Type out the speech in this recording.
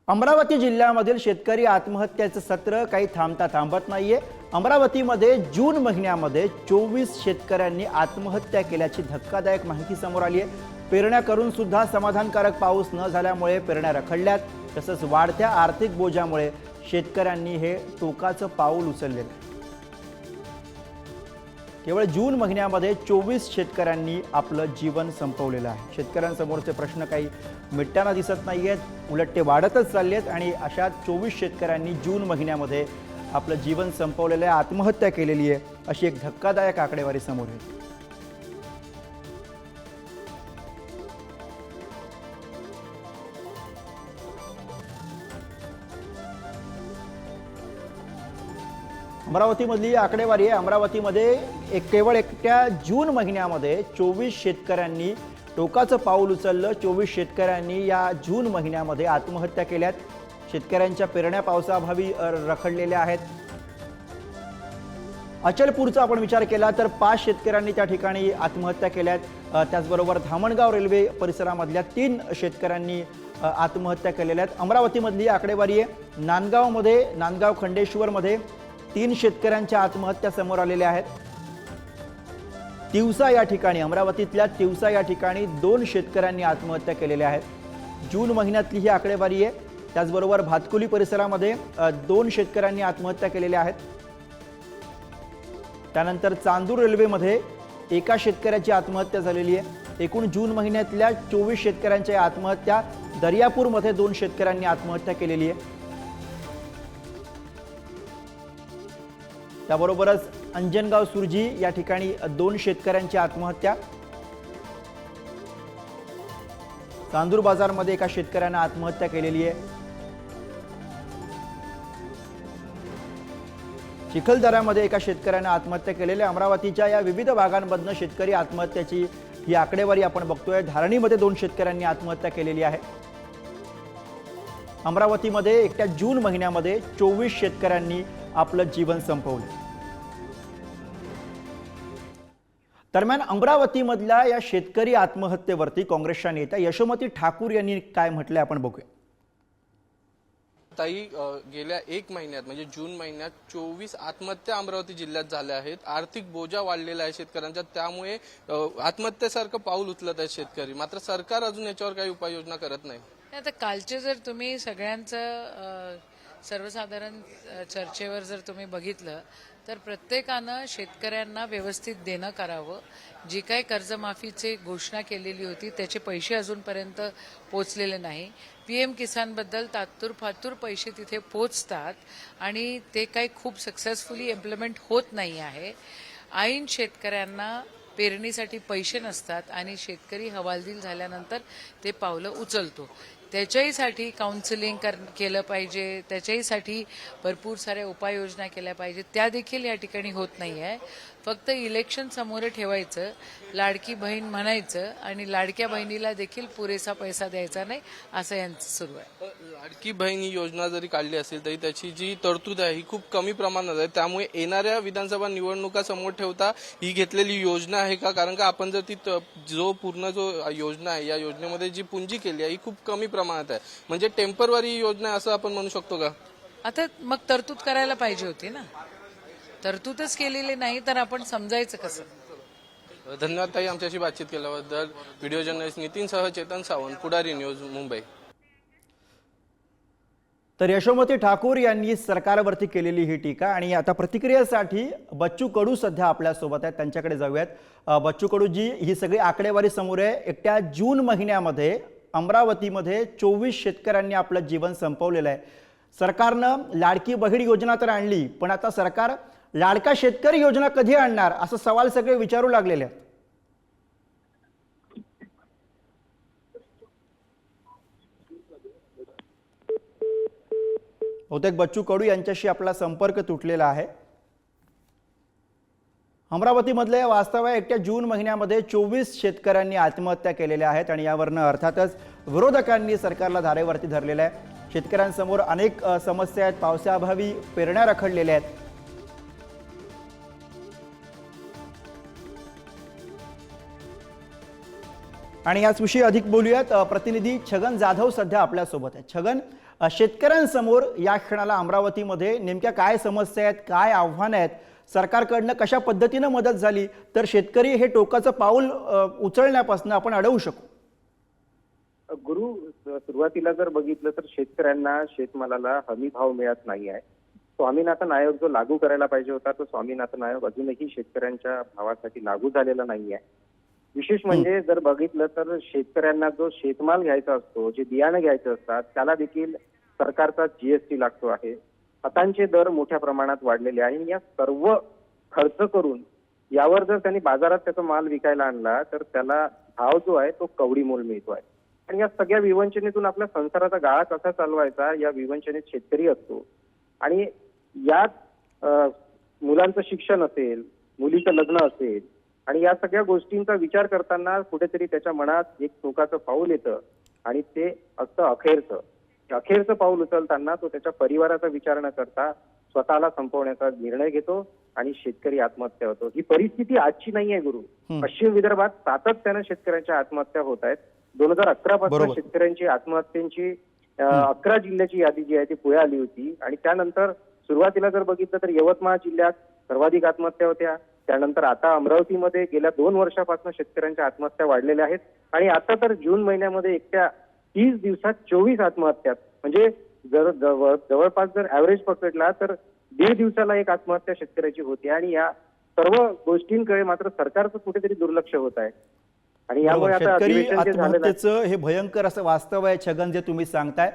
अमरावती जिल्ह्यामधील शेतकरी आत्महत्याचं सत्र काही थांबता थांबत नाहीये। अमरावतीमध्ये जून महिन्यामध्ये 24 शेतकऱ्यांनी आत्महत्या केल्याची धक्कादायक माहिती समोर आली आहे। पेरण्या करून सुद्धा समाधानकारक पाऊस न झाल्यामुळे पेरण्या रखडल्यात। तसंच वाढत्या आर्थिक बोजामुळे शेतकऱ्यांनी हे टोकाचं पाऊल उचलले। केवळ जून महिन्यामध्ये 24 शेतकऱ्यांनी आपलं जीवन संपवलेलं आहे। शेतकऱ्यांसमोरचे प्रश्न काही मिटताना दिसत नाहीयेत, उलट ते वाढतच चालले आहेत आणि अशा 24 शेतकऱ्यांनी जून महिन्यामध्ये आपलं जीवन संपवलेलं आहे, आत्महत्या केलेली आहे, अशी एक धक्कादायक आकडेवारी समोर येते। अमरावतीमधली आकडेवारी आहे। अमरावतीमध्ये केवळ एकट्या जून महिन्यामध्ये 24 शेतकऱ्यांनी टोकाचं पाऊल उचललं। 24 शेतकऱ्यांनी या जून महिन्यामध्ये आत्महत्या केल्यात। शेतकऱ्यांच्या पेरण्या पावसाअभावी रखडलेल्या आहेत। अचलपूरचा आपण विचार केला तर 5 शेतकऱ्यांनी त्या ठिकाणी आत्महत्या केल्यात। त्याचबरोबर धामणगाव रेल्वे परिसरामधल्या 3 शेतकऱ्यांनी आत्महत्या केलेल्या आहेत। अमरावतीमधली आकडेवारी आहे। नांदगाव खंडेश्वरमध्ये 3 शेतकऱ्यांच्या आत्महत्या समोर आलेल्या आहेत। तिवसा या ठिकाणी, अमरावतीतल्या तिवसा या ठिकाणी 2 शेतकऱ्यांनी आत्महत्या केलेल्या आहेत। जून महिन्यातली ही आकडेवारी आहे। त्याचबरोबर भातकुली परिसरामध्ये 2 शेतकऱ्यांनी आत्महत्या केलेल्या आहेत। त्यानंतर चांदूर रेल्वेमध्ये एका शेतकऱ्याची आत्महत्या झालेली आहे। एकूण जून महिन्यातल्या 24 शेतकऱ्यांच्या आत्महत्या। दर्यापूरमध्ये 2 शेतकऱ्यांनी आत्महत्या केलेली आहे। त्याबरोबरच अंजनगाव सुरजी या ठिकाणी 2 शेतकऱ्यांची आत्महत्या। चांदूर बाजारमध्ये एका शेतकऱ्याने आत्महत्या केलेली आहे। चिखलदऱ्यामध्ये एका शेतकऱ्याने आत्महत्या केलेली आहे। अमरावतीच्या या विविध भागांमधनं शेतकरी आत्महत्याची ही आकडेवारी आपण बघतोय। धारणीमध्ये 2 शेतकऱ्यांनी आत्महत्या केलेली आहे। अमरावतीमध्ये एकट्या जून महिन्यामध्ये 24 शेतकऱ्यांनी आपलं जीवन संपवलं। दरम्यान अमरावतीमधल्या या शेतकरी आत्महत्येवरती काँग्रेसच्या नेत्या यशोमती ठाकूर यांनी काय म्हटलंय आपण बघूया। ताई, गेल्या 1 महिन्यात म्हणजे जून महिन्यात 24 आत्महत्या अमरावती जिल्ह्यात झाल्या आहेत। आर्थिक बोजा वाढलेला आहे शेतकऱ्यांचा, त्यामुळे आत्महत्येसारखं पाऊल उचलत आहेत शेतकरी। मात्र सरकार अजून याच्यावर काही उपाययोजना करत नाही। आता कालचे जर तुम्ही सगळ्यांचं सर्वसाधारण चर्चेवर जर तुम्ही बघितलं तर प्रत्येकानं शेतकऱ्यांना व्यवस्थित देणं करावं। जी काही कर्जमाफीची घोषणा केलेली होती त्याचे पैसे अजूनपर्यंत पोचलेले नाही। PM किसानबद्दल तात्तूर पैसे तिथे पोचतात आणि ते काही खूप सक्सेसफुली इम्प्लिमेंट होत नाही आहे। ऐन शेतकऱ्यांना पेरणीसाठी पैसे नसतात आणि शेतकरी हवालदिल झाल्यानंतर ते पावलं उचलतो। त्याच्याहीसाठी काउन्सिलिंग केलं पाहिजे, त्याच्याहीसाठी भरपूर साऱ्या उपाययोजना केल्या पाहिजे, त्या देखील या ठिकाणी होत नाही आहे। फक्त इलेक्शन समोर ठेवायचं, लाडकी बहीण म्हणायचं आणि लाडक्या बहिणीला देखील पुरेसा पैसा द्यायचा नाही, असं यांचं सुरू आहे। लाडकी बहीण ही योजना जरी काढली असेल तरी त्याची जी तरतूद आहे ही खूप कमी प्रमाणात आहे। त्यामुळे येणाऱ्या विधानसभा निवडणुका समोर ठेवता ही घेतलेली योजना आहे का? कारण का आपण जर ती पूर्ण योजना आहे, या योजनेमध्ये जी पुंजी केली आहे ही खूप कमी प्रमाणात आहे, म्हणजे टेम्पररी योजना असं आपण म्हणू शकतो का? आता मग तरतूद करायला पाहिजे होती ना, तरतूदच केलेली नाही तर आपण समजायचं कसं? धन्यवाद ताई, आमच्याशी बातचीत केल्याबद्दल। व्हिडिओ जर्नलिस्ट नितीनसह चेतन सावंत, पुढारी न्यूज, मुंबई। तर यशोमती ठाकूर यांनी सरकारवरती केलेली ही टीका आणि आता प्रतिक्रियेसाठी बच्चू कडू सध्या आपल्या सोबत आहेत, त्यांच्याकडे जाऊयात। बच्चू कडू जी, ही सगळी आकडेवारी समोर आहे। एकट्या जून महिन्यामध्ये अमरावतीमध्ये 24 शेतकऱ्यांनी आपलं जीवन संपवलेलं आहे। सरकारनं लाडकी बहीण योजना तर आणली, पण आता सरकार लाडका शेतकरी योजना कधी आणणार असा सवाल सगळे विचारू लागलेले आहेत। बहुतेक बच्चू कडू यांच्याशी आपला संपर्क तुटलेला आहे। अमरावतीमधले वास्तव आहे, एकट्या जून महिन्यामध्ये 24 शेतकऱ्यांनी आत्महत्या केलेल्या आहेत आणि यावरनं अर्थातच विरोधकांनी सरकारला धारेवरती धरलेलं आहे। शेतकऱ्यांसमोर अनेक समस्या आहेत, पावसाअभावी पेरण्या रखडलेल्या आहेत। आणि याचविषयी अधिक बोलूयात. प्रतिनिधी छगन जाधव सध्या आपल्यासोबत आहे. छगन, शेतकऱ्यांसमोर या क्षणाला अमरावतीमध्ये नेमक्या काय समस्या आहेत, काय आव्हानं आहेत, सरकारकडनं कशा पद्धतीनं मदत झाली तर शेतकरी हे टोकाचं पाऊल उचलण्यापासून आपण अडवू शकू? गुरु, सुरुवातीला जर बघितलं तर शेतकऱ्यांना शेतमालाला हमी भाव मिळत नाही आहे. स्वामीनाथन आयोग जो लागू करायला पाहिजे होता तो स्वामीनाथन आयोग अजूनही शेतकऱ्यांच्या भावासाठी लागू झालेला नाही आहे. विशेष म्हणजे जर बघितलं तर शेतकऱ्यांना जो शेतमाल घ्यायचा असतो, जे बियाणं घ्यायचं असतात, त्याला देखील सरकारचा जीएसटी लागतो आहे. खतांचे दर मोठ्या प्रमाणात वाढलेले आहे. या सर्व खर्च करून यावर जर त्यांनी बाजारात त्याचा माल विकायला आणला तर त्याला भाव जो आहे तो कवडी मोल मिळतो आहे. आणि या सगळ्या विवंचनेतून आपल्या संसाराचा गाळा कसा चालवायचा या विवंचनेत शेतकरी असतो. आणि यात मुलांचं शिक्षण असेल, मुलीचं लग्न असेल आणि या सगळ्या गोष्टींचा विचार करताना कुठेतरी त्याच्या मनात एक टोकाचं पाऊल येतं आणि ते असतं अखेरचं. अखेरचं पाऊल उचलताना तो त्याच्या परिवाराचा विचार न करता स्वतःला संपवण्याचा निर्णय घेतो आणि शेतकरी आत्महत्या होतो. ही परिस्थिती आजची नाही आहे गुरु. पश्चिम विदर्भात सातत्यानं शेतकऱ्यांच्या आत्महत्या होत आहेत. 2011 पासून शेतकऱ्यांची आत्महत्यांची 11 जिल्ह्याची यादी जी आहे ती पुढे आली होती. आणि त्यानंतर सुरुवातीला जर बघितलं तर यवतमाळ जिल्ह्यात सर्वाधिक आत्महत्या होत्या. त्यानंतर आता अमरावतीमध्ये गेल्या 2 वर्षापासून शेतकऱ्यांच्या आत्महत्या वाढलेल्या आहेत. आणि आता तर जून महिन्यामध्ये एकट्या 30 दिवसात 24 आत्महत्या, म्हणजे जर जवळपास जर ऍव्हरेज पकडला तर 1.5 दिवसाला एक आत्महत्या शेतकऱ्याची होते. आणि या सर्व गोष्टींकडे मात्र सरकारचं कुठेतरी दुर्लक्ष होत आहे. आणि यामुळे आता शेतकरी अधिवेशन जे झालेलं आहे आत्महत्येचं हे भयंकर असं वास्तव आहे छगन जे तुम्ही सांगताय.